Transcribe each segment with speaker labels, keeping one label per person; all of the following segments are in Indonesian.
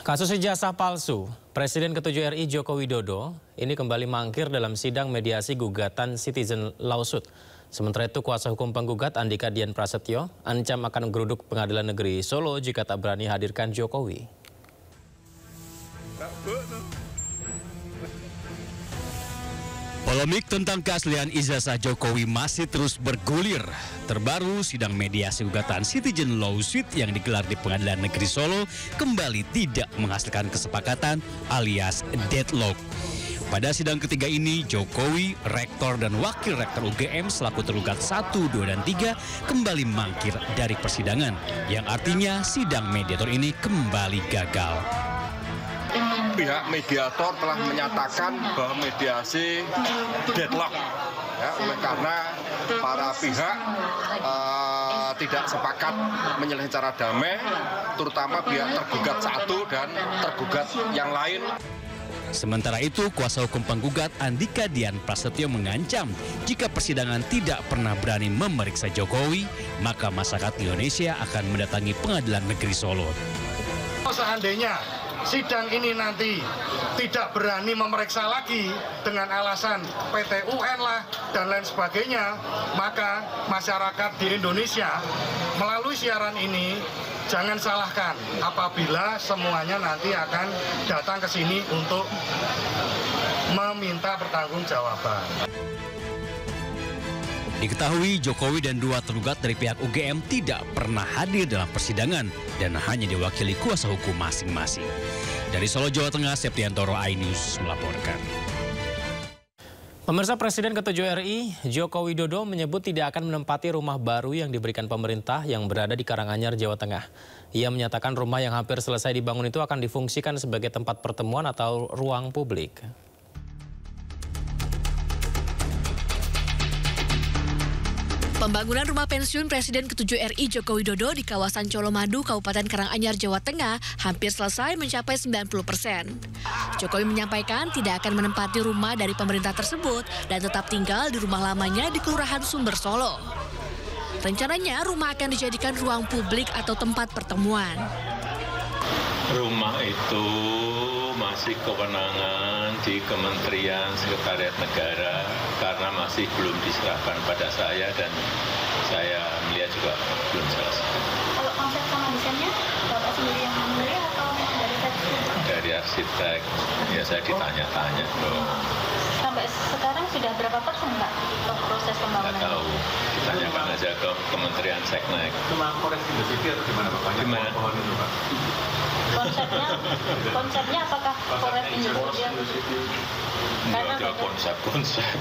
Speaker 1: Kasus ijazah palsu, Presiden ke-7 RI Joko Widodo ini kembali mangkir dalam sidang mediasi gugatan Citizen Lawsuit. Sementara itu kuasa hukum penggugat Andika Dian Prasetyo ancam akan geruduk Pengadilan Negeri Solo jika tak berani hadirkan Jokowi.
Speaker 2: Polemik tentang keaslian ijazah Jokowi masih terus bergulir. Terbaru, sidang mediasi gugatan Citizen Lawsuit yang digelar di Pengadilan Negeri Solo kembali tidak menghasilkan kesepakatan alias deadlock. Pada sidang ketiga ini, Jokowi, Rektor dan Wakil Rektor UGM selaku tergugat 1, 2, dan 3 kembali mangkir dari persidangan, yang artinya sidang mediator ini kembali gagal.
Speaker 3: Pihak mediator telah menyatakan bahwa mediasi deadlock, ya, oleh karena para pihak tidak sepakat menyelesaikan secara damai, terutama pihak tergugat 1 dan tergugat yang lain.
Speaker 2: Sementara itu, kuasa hukum penggugat Andika Dian Prasetyo mengancam jika persidangan tidak pernah berani memeriksa Jokowi, maka masyarakat Indonesia akan mendatangi Pengadilan Negeri Solo.
Speaker 4: Seandainya sidang ini nanti tidak berani memeriksa lagi dengan alasan PT UN lah dan lain sebagainya, maka masyarakat di Indonesia melalui siaran ini jangan salahkan apabila semuanya nanti akan datang ke sini untuk meminta pertanggungjawaban.
Speaker 2: Diketahui Jokowi dan 2 tergugat dari pihak UGM tidak pernah hadir dalam persidangan dan hanya diwakili kuasa hukum masing-masing. Dari Solo, Jawa Tengah, Septiantoro, iNews melaporkan.
Speaker 1: Pemirsa, Presiden ke-7 RI Joko Widodo menyebut tidak akan menempati rumah baru yang diberikan pemerintah yang berada di Karanganyar, Jawa Tengah. Ia menyatakan rumah yang hampir selesai dibangun itu akan difungsikan sebagai tempat pertemuan atau ruang publik.
Speaker 5: Pembangunan rumah pensiun Presiden ke-7 RI Joko Widodo di kawasan Colomadu, Kabupaten Karanganyar, Jawa Tengah hampir selesai mencapai 90%. Jokowi menyampaikan tidak akan menempati rumah dari pemerintah tersebut dan tetap tinggal di rumah lamanya di Kelurahan Sumber Solo. Rencananya rumah akan dijadikan ruang publik atau tempat pertemuan.
Speaker 6: Rumah itu masih kewenangan di Kementerian Sekretariat Negara karena masih belum diserahkan pada saya dan saya melihat juga belum selesai.
Speaker 7: Kalau konsep sama desainnya, Bapak sendiri yang membeli atau dari arsitek?
Speaker 6: Dari arsitek, ya saya ditanya-tanya dong.
Speaker 7: Sampai sekarang sudah berapa persen, Pak, proses pembangunan?
Speaker 6: Nggak tahu, ditanyakan aja ke Kementerian Seknek.
Speaker 8: Cuma koreksi besar gimana Pak?
Speaker 6: Gimana?
Speaker 8: Pohon itu Pak?
Speaker 7: Konsepnya apakah Forest Indonesia?
Speaker 6: Ada konsep-konsep.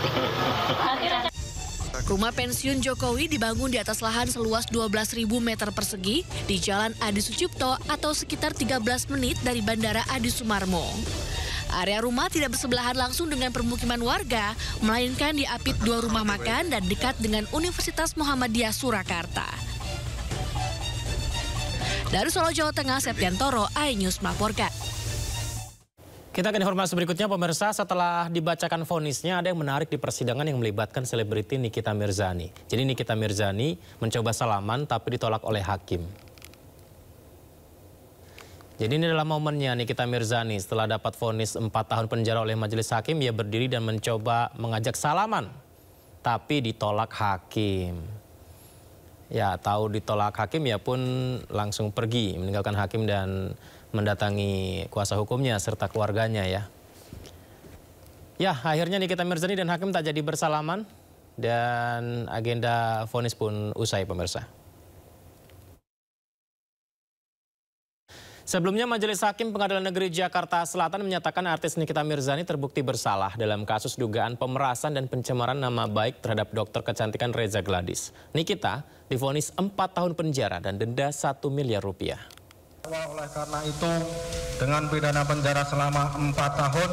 Speaker 5: Rumah pensiun Jokowi dibangun di atas lahan seluas 12.000 meter persegi di Jalan Adi Sucipto atau sekitar 13 menit dari Bandara Adi Sumarmo. Area rumah tidak bersebelahan langsung dengan permukiman warga, melainkan diapit 2 rumah makan dan dekat dengan Universitas Muhammadiyah Surakarta. Dari Solo, Jawa Tengah, Septiantoro, iNews melaporkan.
Speaker 1: Kita ke informasi berikutnya, pemirsa. Setelah dibacakan vonisnya, ada yang menarik di persidangan yang melibatkan selebriti Nikita Mirzani. Jadi Nikita Mirzani mencoba salaman tapi ditolak oleh hakim. Jadi ini adalah momennya Nikita Mirzani setelah dapat vonis 4 tahun penjara oleh majelis hakim, ia berdiri dan mencoba mengajak salaman, tapi ditolak hakim. Ya, tahu ditolak hakim, ya pun langsung pergi, meninggalkan hakim dan mendatangi kuasa hukumnya serta keluarganya ya. Ya, akhirnya Nikita Mirzani dan hakim tak jadi bersalaman dan agenda vonis pun usai, pemirsa. Sebelumnya, Majelis Hakim Pengadilan Negeri Jakarta Selatan menyatakan artis Nikita Mirzani terbukti bersalah dalam kasus dugaan pemerasan dan pencemaran nama baik terhadap dokter kecantikan Reza Gladys. Nikita divonis 4 tahun penjara dan denda 1 miliar rupiah.
Speaker 4: Oleh karena itu, dengan pidana penjara selama 4 tahun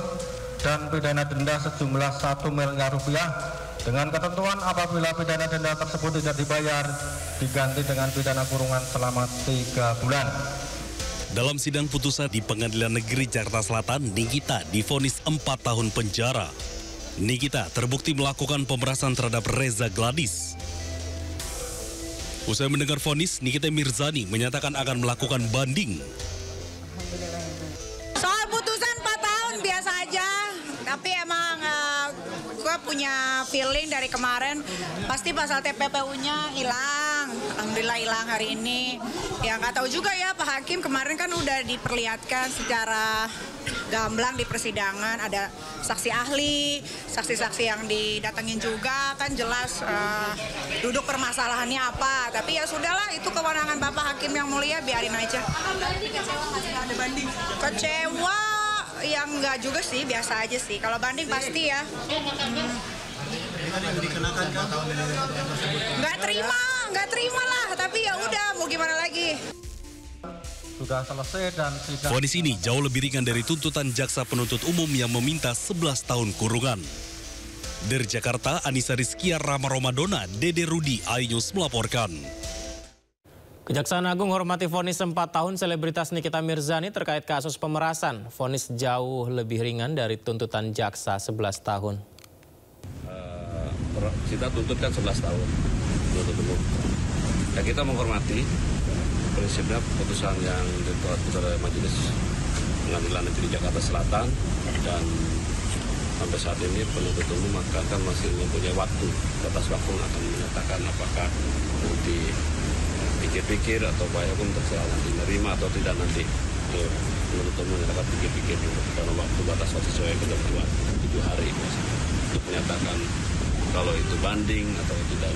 Speaker 4: dan pidana denda sejumlah 1 miliar rupiah, dengan ketentuan apabila pidana denda tersebut tidak dibayar, diganti dengan pidana kurungan selama 3 bulan.
Speaker 2: Dalam sidang putusan di Pengadilan Negeri Jakarta Selatan, Nikita divonis 4 tahun penjara. Nikita terbukti melakukan pemerasan terhadap Reza Gladys. Usai mendengar vonis, Nikita Mirzani menyatakan akan melakukan banding.
Speaker 9: biasa aja, tapi emang gue punya feeling dari kemarin pasti pasal TPPU-nya hilang. Alhamdulillah hilang hari ini. Ya nggak tahu juga ya, Pak Hakim kemarin kan udah diperlihatkan secara gamblang di persidangan, ada saksi ahli, saksi-saksi yang didatengin juga, kan jelas duduk permasalahannya apa. Tapi ya sudahlah, itu kewenangan Bapak Hakim yang mulia, biarin aja. Ada banding? Kecewa, yang enggak juga sih, biasa aja sih. Kalau banding pasti ya. Nggak terima lah, tapi ya udah, mau gimana lagi.
Speaker 10: Sudah selesai dan sidang.
Speaker 2: Vonis ini jauh lebih ringan dari tuntutan jaksa penuntut umum yang meminta 11 tahun kurungan. Dari Jakarta, Anissa Rizkia, Rama Romadona, Dede Rudi, iNews melaporkan.
Speaker 1: Kejaksaan Agung hormati vonis 4 tahun selebritas Nikita Mirzani terkait kasus pemerasan. Vonis jauh lebih ringan dari tuntutan jaksa 11 tahun.
Speaker 11: Kita tuntutkan 11 tahun. Ya, kita menghormati prinsipnya keputusan yang dikeluarkan oleh Majelis Pengadilan Negeri Jakarta Selatan, dan sampai saat ini penuntut umum akan masih mempunyai waktu, batas waktu akan menyatakan apakah nanti pikir-pikir atau upaya pun terserah nanti menerima atau tidak, nanti penuntut umum menyatakan pikir-pikir karena waktu batas waktu sesuai ketentuan 7 hari untuk menyatakan kalau itu banding atau tidak.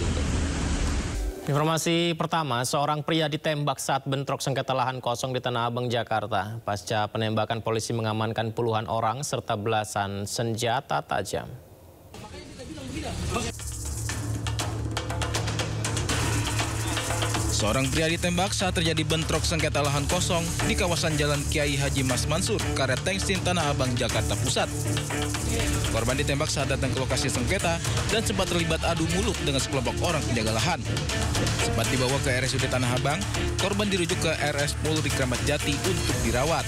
Speaker 1: Informasi pertama, seorang pria ditembak saat bentrok sengketa lahan kosong di Tanah Abang, Jakarta. Pasca penembakan, polisi mengamankan puluhan orang serta belasan senjata tajam.
Speaker 12: Seorang pria ditembak saat terjadi bentrok sengketa lahan kosong di kawasan Jalan Kiai Haji Mas Mansur, Karet Tengsin, Tanah Abang, Jakarta Pusat. Korban ditembak saat datang ke lokasi sengketa dan sempat terlibat adu mulut dengan sekelompok orang penjaga lahan. Sempat dibawa ke RSUD Tanah Abang, korban dirujuk ke RS Polri Kramat Jati untuk dirawat.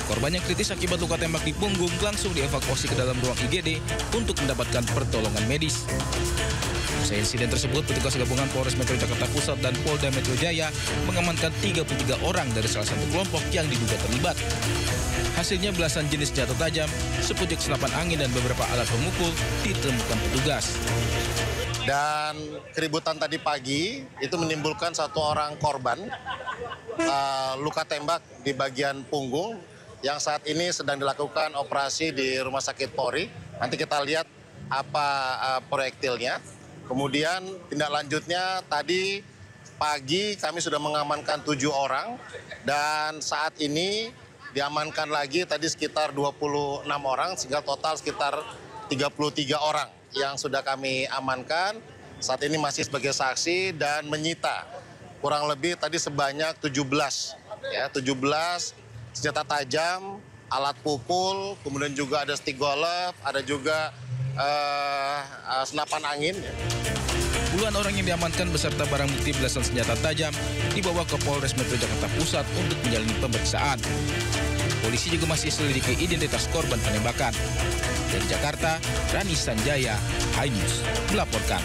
Speaker 12: Korban yang kritis akibat luka tembak di punggung langsung dievakuasi ke dalam ruang IGD untuk mendapatkan pertolongan medis. Usai insiden tersebut, petugas gabungan Polres Metro Jakarta Pusat dan Polda Metro Jaya mengamankan 33 orang dari salah satu kelompok yang diduga terlibat. Hasilnya belasan jenis senjata tajam, sepucuk senapan angin dan beberapa alat pemukul ditemukan petugas.
Speaker 13: Dan keributan tadi pagi itu menimbulkan satu orang korban luka tembak di bagian punggung yang saat ini sedang dilakukan operasi di Rumah Sakit Polri. Nanti kita lihat apa proyektilnya. Kemudian tindak lanjutnya tadi pagi kami sudah mengamankan 7 orang dan saat ini diamankan lagi tadi sekitar 26 orang sehingga total sekitar 33 orang yang sudah kami amankan. Saat ini masih sebagai saksi dan menyita kurang lebih tadi sebanyak 17 senjata tajam, alat pukul, kemudian juga ada stick golf, ada juga senapan angin.
Speaker 12: Puluhan orang yang diamankan beserta barang bukti belasan senjata tajam dibawa ke Polres Metro Jakarta Pusat untuk menjalani pemeriksaan. Polisi juga masih selidiki identitas korban penembakan. Dari Jakarta, Rani Sanjaya, iNews melaporkan.